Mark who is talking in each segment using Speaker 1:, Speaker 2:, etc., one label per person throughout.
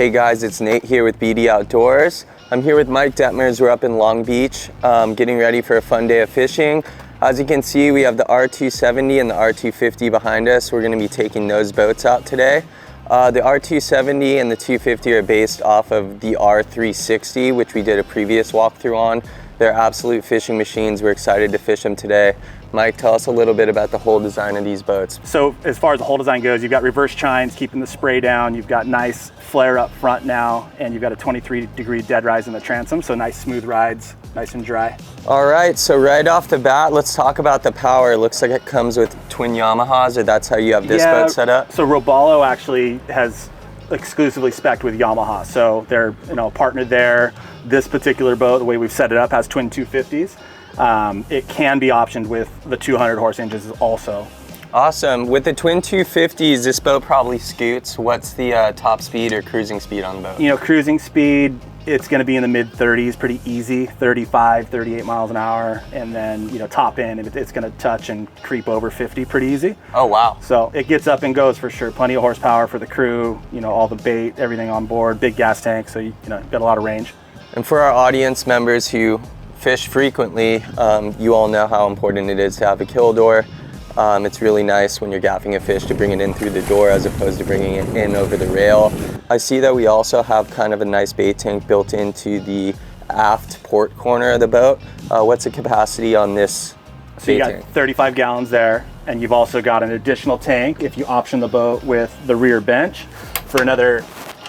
Speaker 1: Hey guys, it's Nate here with BD Outdoors. I'm here with Mike Detmers. We're up in Long Beach, getting ready for a fun day of fishing. As you can see, we have the R270 and the R250 behind us. We're gonna be taking those boats out today. The R270 and the 250 are based off of the R360, which we did a previous walkthrough on. They're absolute fishing machines. We're excited to fish them today. Mike, tell us a little bit about the whole design of these boats.
Speaker 2: So as far as the whole design goes, you've got reverse chines keeping the spray down. You've got nice flare up front now, and you've got a 23-degree dead rise in the transom. So nice smooth rides, nice and dry.
Speaker 1: All right, so right off the bat, let's talk about the power. It looks like it comes with twin Yamahas, or that's how you have this boat set up?
Speaker 2: So Robalo actually has exclusively spec'd with Yamaha. So they're partnered there. This particular boat, the way we've set it up, has twin 250s. It can be optioned with the 200 horse engines also.
Speaker 1: Awesome. With the twin 250s, this boat probably scoots. What's the top speed or cruising speed on the boat?
Speaker 2: Cruising speed, it's going to be in the mid 30s, pretty easy, 35, 38 miles an hour. And then, top end, it's going to touch and creep over 50 pretty easy.
Speaker 1: Oh, wow.
Speaker 2: So it gets up and goes for sure. Plenty of horsepower for the crew, all the bait, everything on board, big gas tank. So, got a lot of range.
Speaker 1: And for our audience members who fish frequently, you all know how important it is to have a kill door. It's really nice when you're gaffing a fish to bring it in through the door as opposed to bringing it in over the rail. I see that we also have kind of a nice bait tank built into the aft port corner of the boat. What's the capacity on this
Speaker 2: So you got 35 gallons there, and you've also got an additional tank if you option the boat with the rear bench for another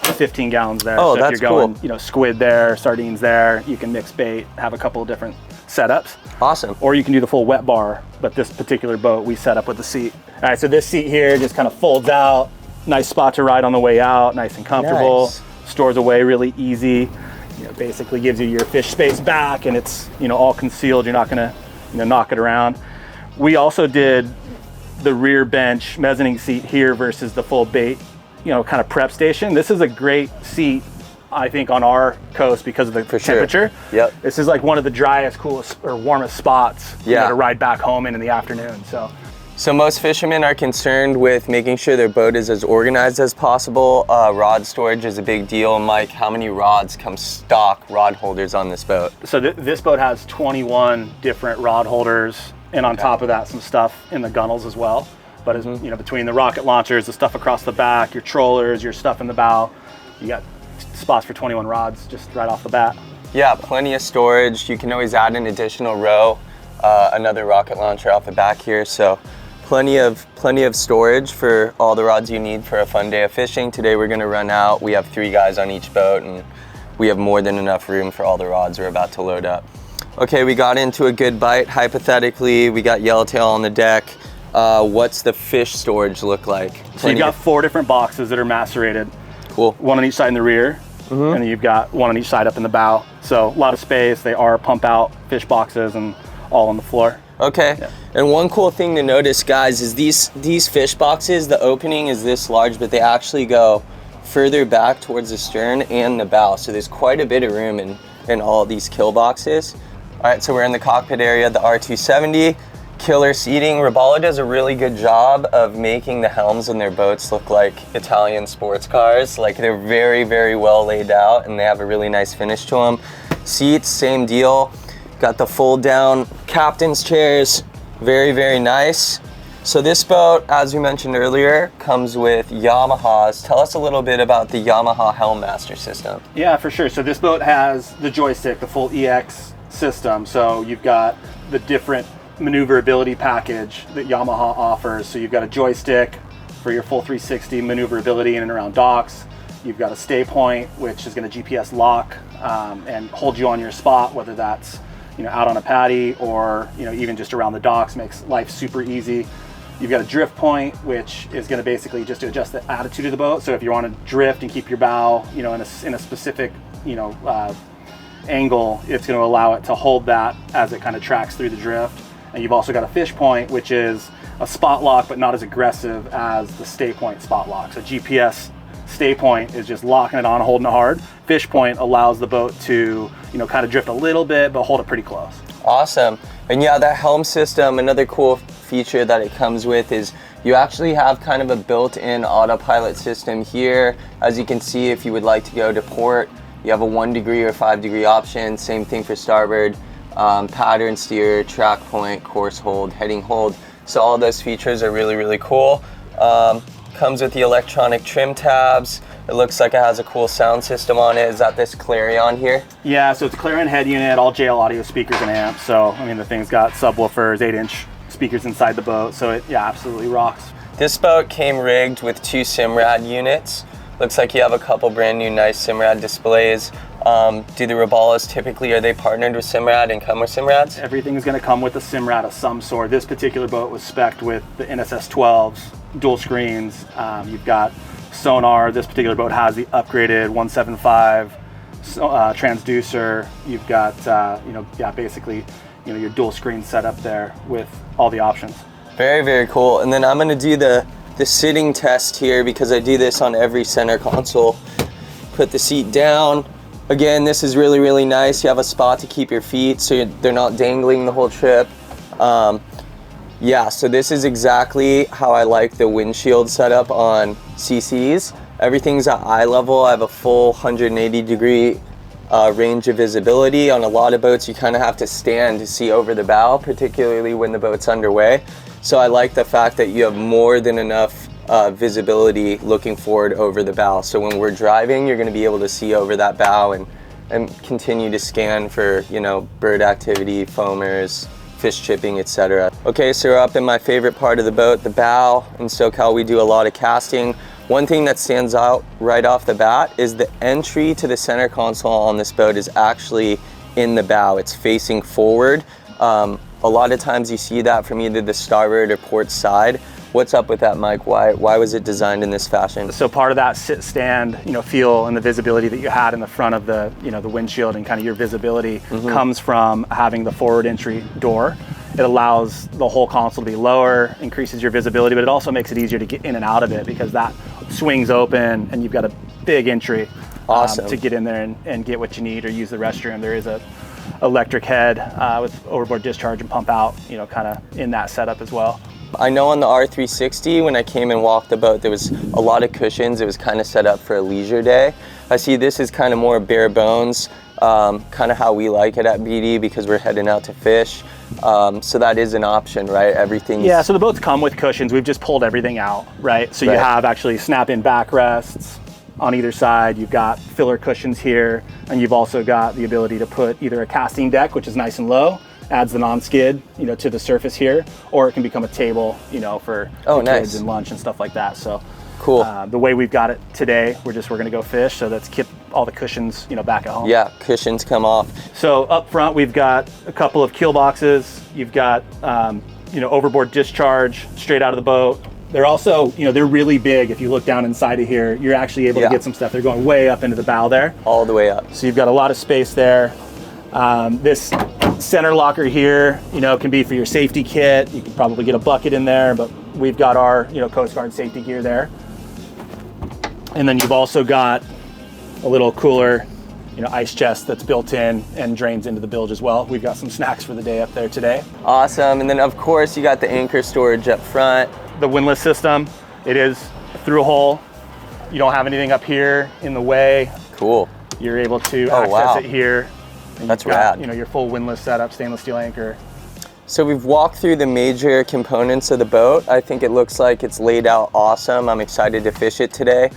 Speaker 2: 15 gallons there.
Speaker 1: Oh,
Speaker 2: so
Speaker 1: that's
Speaker 2: if you're going,
Speaker 1: cool.
Speaker 2: Squid there, sardines there, you can mix bait, have a couple of different setups.
Speaker 1: Awesome.
Speaker 2: Or you can do the full wet bar, but this particular boat we set up with the seat. All right, so this seat here just kind of folds out. Nice spot to ride on the way out, nice and comfortable.
Speaker 1: Nice.
Speaker 2: Stores away really easy. Basically gives you your fish space back, and it's all concealed. You're not gonna knock it around. We also did the rear bench mezzanine seat here versus the full bait kind of prep station. This is a great seat, I think, on our coast because of the temperature.
Speaker 1: Sure. Yep.
Speaker 2: This is like one of the driest, coolest, or warmest spots
Speaker 1: to
Speaker 2: ride back home in the afternoon.
Speaker 1: So most fishermen are concerned with making sure their boat is as organized as possible. Rod storage is a big deal. Mike, how many rods come stock rod holders on this boat?
Speaker 2: So this boat has 21 different rod holders, and on top of that, some stuff in the gunnels as well. But as between the rocket launchers, the stuff across the back, your trollers, your stuff in the bow, you got spots for 21 rods just right off the bat.
Speaker 1: Yeah, plenty of storage. You can always add an additional row, another rocket launcher off the back here. So plenty of storage for all the rods you need for a fun day of fishing. Today we're gonna run out. We have 3 guys on each boat, and we have more than enough room for all the rods we're about to load up. Okay, we got into a good bite. Hypothetically, we got yellowtail on the deck. What's the fish storage look like?
Speaker 2: So you've got 4 different boxes that are macerated.
Speaker 1: Cool.
Speaker 2: 1 on each side in the rear, and then you've got 1 on each side up in the bow. So a lot of space. They are pump out fish boxes and all on the floor.
Speaker 1: Okay. Yeah. And one cool thing to notice, guys, is these fish boxes, the opening is this large, but they actually go further back towards the stern and the bow. So there's quite a bit of room in all these kill boxes. All right, so we're in the cockpit area, the R270. Killer seating. Robalo does a really good job of making the helms in their boats look like Italian sports cars. Like, they're very, very well laid out, and they have a really nice finish to them. Seats, same deal. Got the fold down captain's chairs. Very, very nice. So this boat, as we mentioned earlier, comes with Yamahas. Tell us a little bit about the Yamaha Helm Master system.
Speaker 2: Yeah, for sure. So this boat has the joystick, the full EX system. So you've got the different maneuverability package that Yamaha offers. So you've got a joystick for your full 360 maneuverability in and around docks. You've got a stay point, which is going to GPS lock and hold you on your spot, whether that's out on a patty or even just around the docks. Makes life super easy. You've got a drift point, which is going to basically just to adjust the attitude of the boat. So if you want to drift and keep your bow in a specific angle, it's going to allow it to hold that as it kind of tracks through the drift. And you've also got a fish point, which is a spot lock, but not as aggressive as the stay point spot lock. So GPS stay point is just locking it on, holding it hard. Fish point allows the boat to, kind of drift a little bit, but hold it pretty close.
Speaker 1: Awesome. And yeah, that helm system, another cool feature that it comes with is You actually have kind of a built-in autopilot system here. As you can see, if you would like to go to port, you have a 1 degree or 5 degree option. Same thing for starboard. Pattern steer, track point, course hold, heading hold. So all those features are really, really cool. Comes with the electronic trim tabs. It looks like it has a cool sound system on it. Is that this Clarion here?
Speaker 2: Yeah, so it's a Clarion head unit, all JL audio speakers and amps. So, I mean, the thing's got subwoofers, 8-inch speakers inside the boat. So it, yeah, absolutely rocks.
Speaker 1: This boat came rigged with 2 Simrad units. Looks like you have a couple brand new nice Simrad displays. Do the Robalos typically, are they partnered with Simrad and come with Simrads?
Speaker 2: Everything's gonna come with a Simrad of some sort. This particular boat was spec'd with the NSS 12s, dual screens. You've got sonar. This particular boat has the upgraded 175 transducer. You've got, basically, your dual screen set up there with all the options.
Speaker 1: Very, very cool. And then I'm gonna do the sitting test here because I do this on every center console. Put the seat down. Again, this is really, really nice. You have a spot to keep your feet so they're not dangling the whole trip. Yeah, so this is exactly how I like the windshield setup on CCs. Everything's at eye level. I have a full 180 degree range of visibility. On a lot of boats, you kind of have to stand to see over the bow, particularly when the boat's underway. So I like the fact that you have more than enough visibility looking forward over the bow. So when we're driving, you're going to be able to see over that bow and continue to scan for, bird activity, foamers, fish chipping, etc. Okay, so we're up in my favorite part of the boat, the bow. In SoCal, we do a lot of casting. One thing that stands out right off the bat is the entry to the center console on this boat is actually in the bow. It's facing forward. A lot of times you see that from either the starboard or port side. What's up with that, Mike? Why was it designed in this fashion?
Speaker 2: So part of that sit stand, feel and the visibility that you had in the front of the, the windshield and kind of your visibility comes from having the forward entry door. It allows the whole console to be lower, increases your visibility, but it also makes it easier to get in and out of it because that swings open and you've got a big entry to get in there and get what you need or use the restroom. There is a electric head with overboard discharge and pump out, kind of in that setup as well.
Speaker 1: I know on the R270, when I came and walked the boat, there was a lot of cushions. It was kind of set up for a leisure day. I see this is kind of more bare bones, kind of how we like it at BD because we're heading out to fish. So that is an option, right? Everything.
Speaker 2: Yeah, so the boats come with cushions. We've just pulled everything out, right? So you have actually snap-in backrests on either side. You've got filler cushions here, and you've also got the ability to put either a casting deck, which is nice and low, adds the non-skid, to the surface here, or it can become a table, for kids and lunch and stuff like that. So
Speaker 1: cool.
Speaker 2: The way we've got it today, we're going to go fish, so let's keep all the cushions, back at home.
Speaker 1: Yeah, cushions come off.
Speaker 2: So up front, we've got a couple of keel boxes. You've got, overboard discharge straight out of the boat. They're also, they're really big. If you look down inside of here, you're actually able to get some stuff. They're going way up into the bow there.
Speaker 1: All the way up.
Speaker 2: So you've got a lot of space there. This center locker here, can be for your safety kit. You can probably get a bucket in there, but we've got our, Coast Guard safety gear there. And then you've also got a little cooler, ice chest that's built in and drains into the bilge as well. We've got some snacks for the day up there today.
Speaker 1: Awesome. And then of course you got the anchor storage up front.
Speaker 2: The windlass system, it is through a hole. You don't have anything up here in the way.
Speaker 1: Cool.
Speaker 2: You're able to access it here. And
Speaker 1: that's
Speaker 2: got,
Speaker 1: rad.
Speaker 2: Your full windlass setup, stainless steel anchor.
Speaker 1: So we've walked through the major components of the boat. I think it looks like it's laid out awesome. I'm excited to fish it today.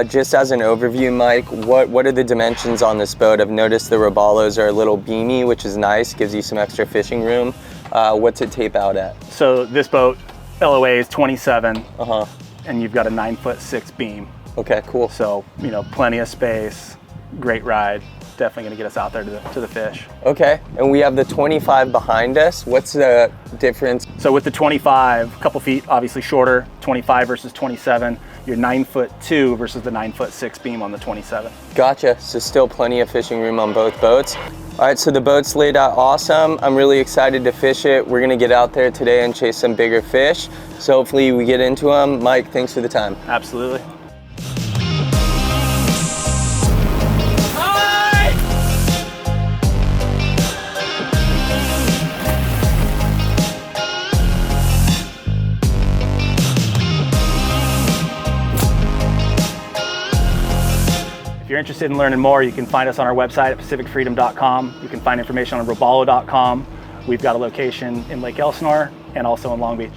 Speaker 1: Just as an overview, Mike, what are the dimensions on this boat? I've noticed the Robalos are a little beamy, which is nice, gives you some extra fishing room. What's it tape out at?
Speaker 2: So this boat, LOA is 27, and you've got a 9'6" beam.
Speaker 1: Okay, cool.
Speaker 2: So, plenty of space, great ride. Definitely going to get us out there to the fish.
Speaker 1: Okay, and we have the 25 behind us. What's the difference?
Speaker 2: So with the 25, a couple feet obviously shorter, 25 versus 27, you're 9'2" versus the 9'6" beam on the 27. Gotcha,
Speaker 1: so still plenty of fishing room on both boats. All right, so the boat's laid out awesome. I'm really excited to fish it. We're gonna get out there today and chase some bigger fish. So hopefully we get into them. Mike, thanks for the time.
Speaker 2: Absolutely. you're interested in learning more, you can find us on our website at pacificfreedom.com. You can find information on robalo.com. We've got a location in Lake Elsinore and also in Long Beach.